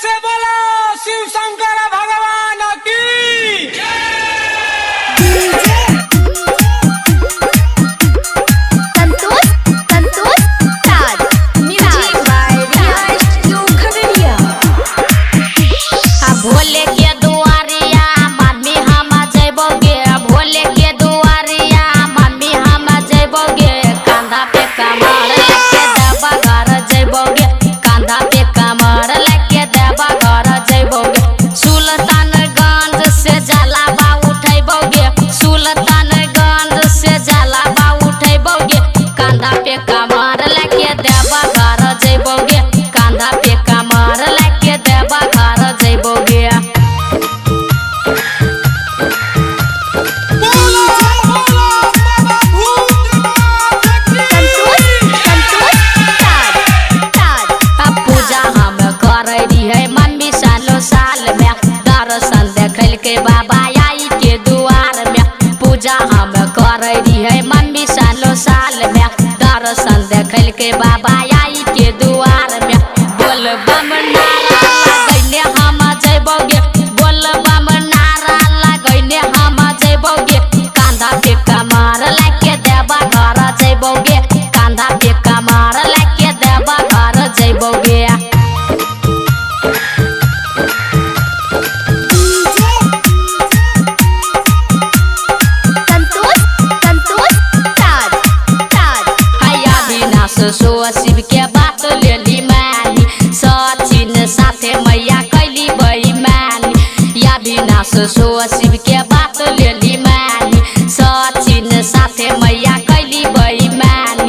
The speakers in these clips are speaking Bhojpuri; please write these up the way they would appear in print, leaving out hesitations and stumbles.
से बोला शिव शंकर भगवान की भोले के दुआरिया मम्मी हम जइबोगे, भोले के दुआरिया मम्मी हम जइबोगे, कांधा पे कमर लेके देवा घर जइबोगे, कांधा पे कमर लेके देवा घर जइबोगे, सुल्तानगंज से जलावा उठैबोगे, सुल्तानगंज से जलावा उठैबोगे, कांधा पे कमर लेके देवा घर जइबोगे, कांधा पे कमर लेके देवा घर जइबोगे। पूजा हम करे रही मम्मी सालो साल में, दर्शन देखल के बाबा आई के दुआर में, पूजा हम करे रही मम्मी सालो साल में, दर्शन देखल के बाबा आई के दुआर में, बोल बम नारा लगैने हम जइबोगे, बोल बम नारा लगैने हम जइबोगे, कांधा पे कमर लेके देवा घर जइबोगे, कांधा पे कमर लेके देवा घर जइबोगे। सो शिव के बात लेली मानी, सचिन साथे मैया कैली बेईमानी, या विनाश सो शिव के बात लेली मानी, सचिन साथे मैया कैली बेईमानी,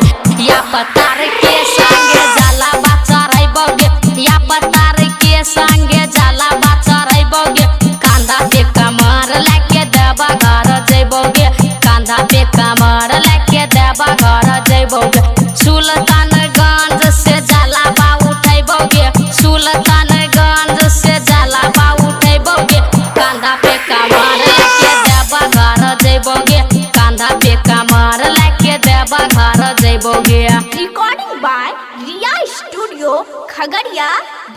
या पतार के संगे जाला चढ़ैबोगे, या पतार के संगे जाला चढ़ैबोगे, कांधा पे कमर लेके देवा घर जइबोगे, कांधा पे कमर लेके देवा घर जइबोगे, सुल्तानगंज से जलावा उठैबोगे, सुल्तानगंज से जलावा उठैबोगे, कांधा पे कमर लेके देवा घर जइबोगे, कांधा पे कमर लेके देवा घर जइबोगे। Recording by Riya studio Khagaria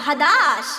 Bhadas.